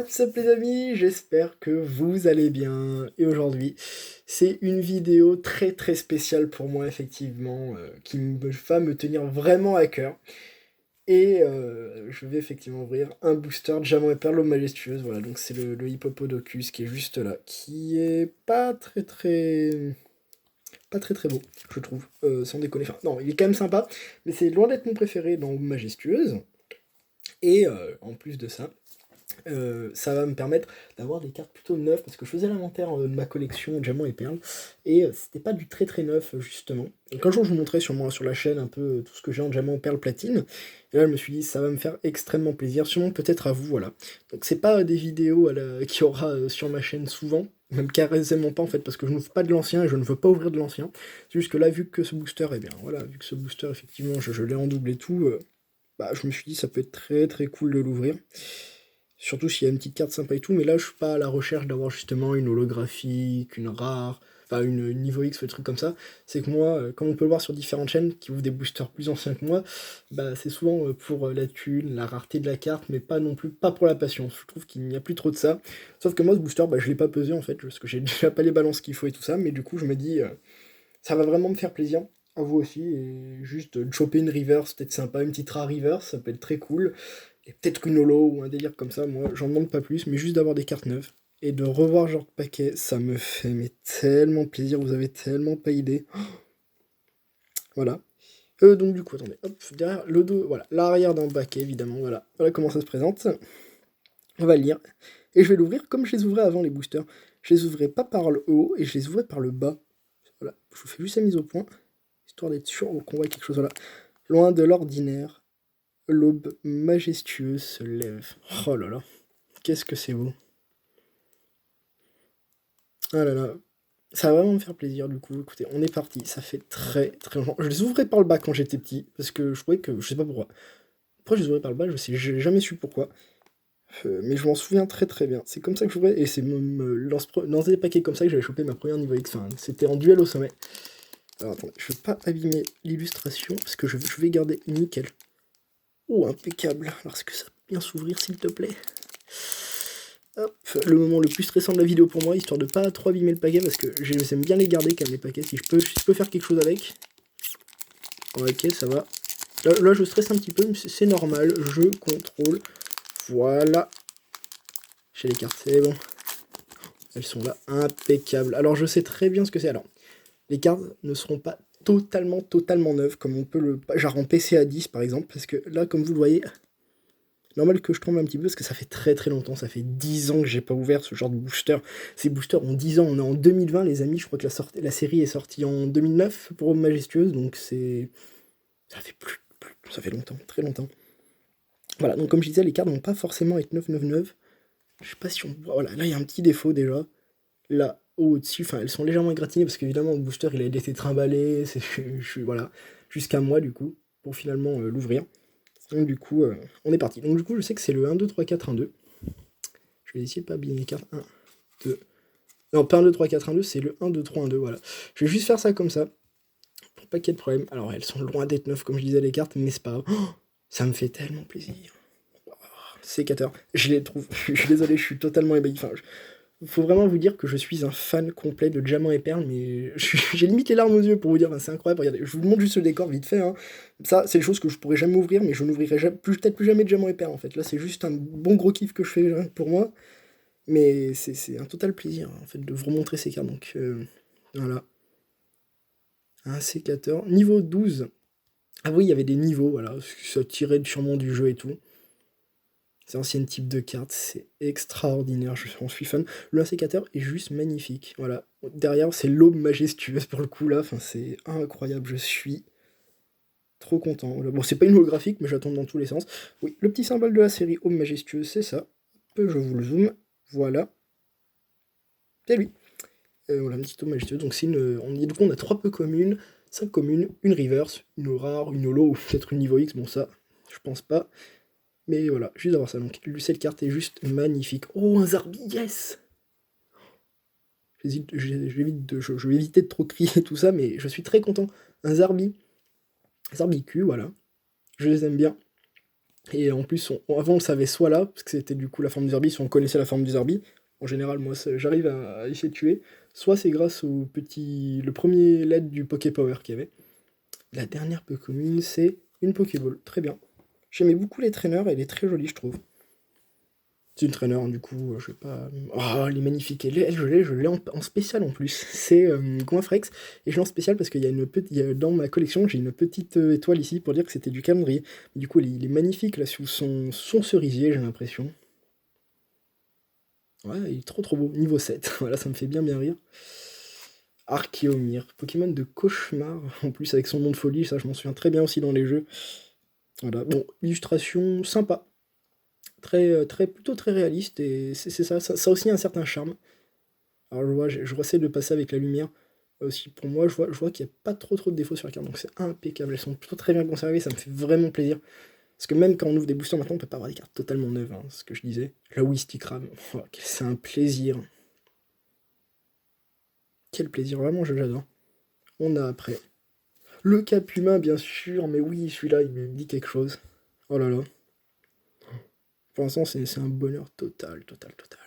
What's up les amis, j'espère que vous allez bien. Et aujourd'hui, c'est une vidéo très très spéciale pour moi effectivement, va me tenir vraiment à cœur. Et je vais effectivement ouvrir un booster Diamant et Perle majestueuse. Voilà, donc c'est le Hippopodocus qui est juste là, qui est pas très très beau, je trouve, sans déconner. Enfin, non, il est quand même sympa, mais c'est loin d'être mon préféré dans majestueuse. Et en plus de ça, ça va me permettre d'avoir des cartes plutôt neuves, parce que je faisais l'inventaire de ma collection Diamant et Perle, et c'était pas du très très neuf, justement. Donc un jour, je vous montrerai sur la chaîne un peu tout ce que j'ai en Diamant, Perle, Platine, et là, je me suis dit, ça va me faire extrêmement plaisir, sûrement peut-être à vous, voilà. Donc c'est pas des vidéos qu'il y aura sur ma chaîne souvent, même carrément pas en fait, parce que je n'ouvre pas de l'ancien, et je ne veux pas ouvrir de l'ancien. C'est juste que là, vu que ce booster, eh bien, voilà, vu que ce booster, effectivement, je l'ai en double et tout, bah, je me suis dit, ça peut être très très cool de l'ouvrir. Surtout s'il y a une petite carte sympa et tout, mais là je suis pas à la recherche d'avoir justement une holographique, une rare, enfin une niveau X ou des trucs comme ça. C'est que moi, comme on peut le voir sur différentes chaînes qui ouvrent des boosters plus anciens que moi, bah c'est souvent pour la thune, la rareté de la carte, mais pas non plus, pas pour la patience. Je trouve qu'il n'y a plus trop de ça. Sauf que moi ce booster, bah je l'ai pas pesé en fait, parce que j'ai déjà pas les balances qu'il faut et tout ça, mais du coup je me dis, ça va vraiment me faire plaisir. À vous aussi, et juste de choper une reverse, peut-être sympa, une petite rare reverse, ça peut être très cool. Et peut-être une holo ou un délire comme ça, moi j'en demande pas plus, mais juste d'avoir des cartes neuves. Et de revoir genre de paquet, ça me fait mais tellement plaisir, vous avez tellement pas idée. Voilà. Donc du coup, attendez, hop, derrière le dos, voilà, l'arrière d'un paquet évidemment, voilà. Voilà comment ça se présente. On va le lire. Et je vais l'ouvrir comme je les ouvrais avant les boosters. Je les ouvrais pas par le haut et je les ouvrais par le bas. Voilà, je vous fais juste la mise au point, histoire d'être sûr qu'on voit quelque chose, voilà. Loin de l'ordinaire, l'aube majestueuse se lève. Oh là là, qu'est-ce que c'est beau. Ah là là, ça va vraiment me faire plaisir du coup. Écoutez, on est parti. Ça fait très très longtemps. Je les ouvrais par le bas quand j'étais petit, parce que je trouvais que. Je sais pas pourquoi. Pourquoi je les ouvrais par le bas, j'ai jamais su pourquoi. Mais je m'en souviens très très bien. C'est comme ça que j'ouvrais, et c'est dans des paquets comme ça que j'avais chopé ma première niveau X. Enfin, c'était en duel au sommet. Alors attendez, je veux pas abîmer l'illustration, parce que je vais garder nickel. Oh, impeccable. Alors est-ce que ça peut bien s'ouvrir s'il te plaît? Hop, le moment le plus stressant de la vidéo pour moi, histoire de pas trop abîmer le paquet, parce que j'aime bien les garder quand même les paquets, si je peux faire quelque chose avec. Ok, ça va. Là je stresse un petit peu, mais c'est normal, je contrôle. Voilà. J'ai les cartes, c'est bon. Elles sont là, impeccables. Alors je sais très bien ce que c'est. Alors, les cartes ne seront pas totalement neuves, comme on peut le... genre en PCA 10 par exemple, parce que là, comme vous le voyez, normal que je tremble un petit peu parce que ça fait très très longtemps, ça fait 10 ans que j'ai pas ouvert ce genre de booster. Ces boosters ont 10 ans, on est en 2020 les amis, je crois que la série est sortie en 2009 pour Majestueuse, donc c'est... ça fait ça fait longtemps, très longtemps. Voilà, donc comme je disais, les cartes vont pas forcément être 999. Je sais pas si on voit, voilà, là il y a un petit défaut déjà. Là, au-dessus, enfin elles sont légèrement égratignées parce qu'évidemment le booster il a été trimballé, voilà, jusqu'à moi du coup, pour finalement l'ouvrir. Donc du coup, on est parti. Donc du coup, je sais que c'est le 1, 2, 3, 4, 1, 2. Je vais essayer de pas abîmer les cartes. 1, 2. Non, pas 1, 2, 3, 4, 1, 2, c'est le 1, 2, 3, 1, 2, voilà. Je vais juste faire ça comme ça, pour pas qu'il y ait de problème. Alors, elles sont loin d'être neuves, comme je disais, les cartes, mais c'est pas grave. Oh, ça me fait tellement plaisir. Oh, sécateur. Je les trouve. Je suis désolé, je suis totalement ébahi. Enfin, faut vraiment vous dire que je suis un fan complet de Diamant et Perle, mais j'ai limite les larmes aux yeux pour vous dire, ben, c'est incroyable. Regardez, je vous montre juste le décor vite fait. Hein. Ça, c'est des choses que je pourrais jamais ouvrir, mais je n'ouvrirai peut-être plus jamais de Diamant et Perle en fait. Là, c'est juste un bon gros kiff que je fais pour moi. Mais c'est un total plaisir en fait de vous remontrer ces cartes. Donc voilà. Un sécateur. Niveau 12. Ah oui, il y avait des niveaux, voilà. Ça tirait sûrement du jeu et tout. C'est ancien type de carte, c'est extraordinaire, je suis fan. Le sécateur est juste magnifique. Voilà. Derrière, c'est l'aube majestueuse pour le coup là. Enfin, c'est incroyable, je suis trop content. Bon, c'est pas une holographique, mais j'attends dans tous les sens. Oui, le petit symbole de la série aube majestueuse, c'est ça. Je vous le zoome. Voilà. C'est lui. Voilà, un petit tome majestueux. Donc c'est du coup, on a 3 peu communes, 5 communes, une reverse, une rare, une holo, ou peut-être une niveau X, bon ça, je pense pas. Mais voilà, juste d'avoir ça. Donc cette carte est juste magnifique. Oh, un Zarbi, yes. Je vais éviter de trop crier tout ça, mais je suis très content. Un Zarbi. Zarbi Q, voilà. Je les aime bien. Et en plus, avant on le savait soit là, parce que c'était du coup la forme du Zerbi, soit on connaissait la forme du Zerbi. En général, moi j'arrive à essayer de tuer. Soit c'est grâce le premier LED du Poképower qu'il y avait. La dernière peu commune, c'est une Pokéball. Très bien. J'aimais beaucoup les traîneurs, elle est très jolie, je trouve. C'est une traîneur, hein, du coup, je sais pas. Oh, elle est magnifique. Je l'ai en spécial en plus. C'est Goinfrex. Et je l'ai en spécial parce qu'il y a dans ma collection, j'ai une petite étoile ici pour dire que c'était du calendrier. Du coup, il est magnifique là sous son cerisier, j'ai l'impression. Ouais, il est trop trop beau. Niveau 7. Voilà, ça me fait bien rire. Archeomir, Pokémon de cauchemar. En plus, avec son nom de folie, ça, je m'en souviens très bien aussi dans les jeux. Voilà, bon, illustration sympa. Plutôt très réaliste, et c'est ça a aussi un certain charme. Alors je vois essayer de passer avec la lumière. Aussi, pour moi, je vois qu'il n'y a pas trop de défauts sur la carte, donc c'est impeccable. Elles sont plutôt très bien conservées, ça me fait vraiment plaisir. Parce que même quand on ouvre des boosters maintenant, on peut pas avoir des cartes totalement neuves, hein, c'est ce que je disais. La Wistikram, oh, c'est un plaisir. Quel plaisir, vraiment, j'adore. On a après le Cap Humain, bien sûr, mais oui, celui-là, il me dit quelque chose. Oh là là. Pour l'instant, c'est un bonheur total, total, total.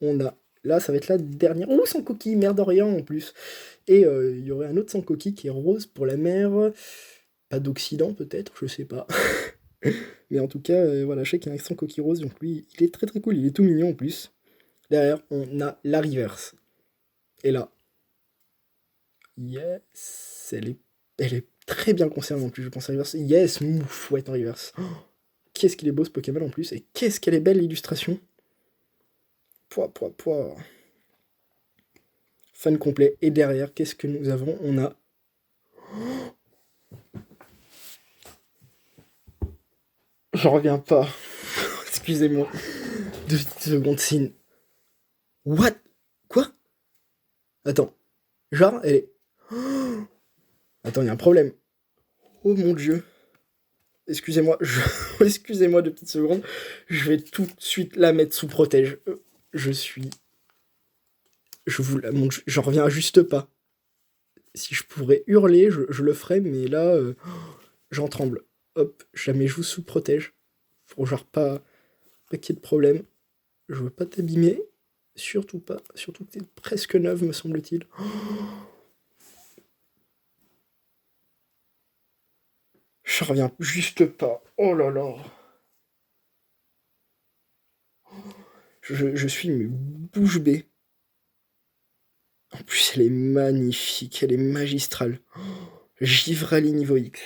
On a. Là, ça va être la dernière. Oh, sans coquille, mer d'Orient en plus. Et il y aurait un autre sans coquille qui est rose pour la mer. Pas d'Occident, peut-être, je sais pas. Mais en tout cas, voilà, je sais qu'il y a un sans coquille rose, donc lui, il est très très cool, il est tout mignon en plus. Derrière, on a la reverse. Et là, yes, elle est très bien conservée en plus, je pense à reverse. Yes, mouf, ouais, en reverse. Oh, qu'est-ce qu'il est beau ce Pokémon en plus, et qu'est-ce qu'elle est belle l'illustration. Pouah, pouah, pouah. Fan complet. Et derrière, qu'est-ce que nous avons? On a. J'en reviens pas. Excusez-moi. 2 petites secondes, c'est une. What? Quoi? Attends. Genre, elle est. Attends, il y a un problème. Oh mon dieu. Excusez-moi, excusez-moi 2 petites secondes. Je vais tout de suite la mettre sous protège. Je suis. Je vous la montre. J'en reviens juste pas. Si je pourrais hurler, je le ferais, mais là, j'en tremble. Hop, je la mets juste sous protège. Pour genre pas qu'il y ait de problème. Je veux pas t'abîmer. Surtout pas. Surtout que t'es presque neuve, me semble-t-il. Je reviens juste pas. Oh là là. Je suis une bouche bée. En plus, elle est magnifique. Elle est magistrale. Givrali niveau X.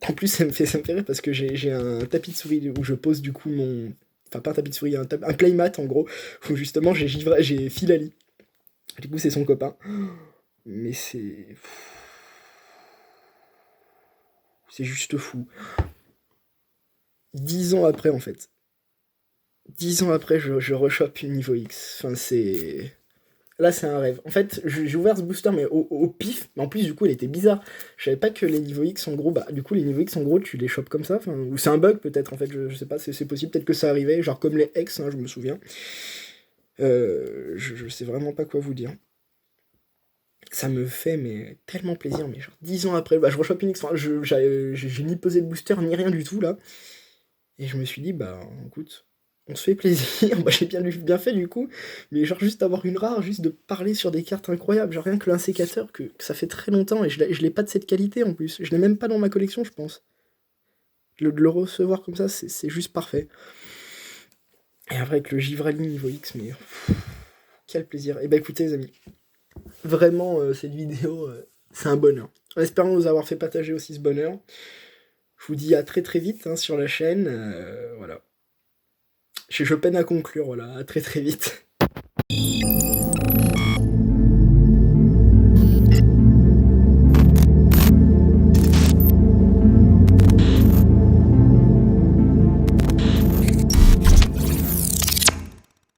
En plus, ça me fait rire parce que j'ai un tapis de souris où je pose du coup mon. Enfin, pas un tapis de souris, un playmat en gros. Où justement j'ai Filali. Du coup, c'est son copain. Mais c'est. C'est juste fou. 10 ans après, en fait. 10 ans après, je rechoppe une niveau X. Enfin, c'est. Là, c'est un rêve. En fait, j'ai ouvert ce booster, mais au pif. Mais en plus, du coup, il était bizarre. Je savais pas que les niveaux X, en gros, bah, du coup, les niveaux X, en gros, tu les chopes comme ça. Ou c'est un bug, peut-être, en fait. Je sais pas, c'est possible. Peut-être que ça arrivait. Genre comme les X, hein, je me souviens. Je sais vraiment pas quoi vous dire. Ça me fait mais tellement plaisir. Mais genre 10 ans après, bah, je rechoppe une X. Enfin, j'ai ni posé de booster, ni rien du tout, là. Et je me suis dit, bah, écoute, on se fait plaisir. Bah, j'ai bien fait du coup. Mais genre, juste avoir une rare, juste de parler sur des cartes incroyables. Genre, rien que l'insécateur, que ça fait très longtemps. Et je l'ai pas de cette qualité en plus. Je l'ai même pas dans ma collection, je pense. De le recevoir comme ça, c'est juste parfait. Et après, avec le Givrali niveau X, mais. Quel plaisir. Et bah, écoutez, les amis, vraiment, cette vidéo, c'est un bonheur. En espérant vous avoir fait partager aussi ce bonheur. Je vous dis à très très vite hein, sur la chaîne. Voilà. Je peine à conclure, voilà, à très très vite.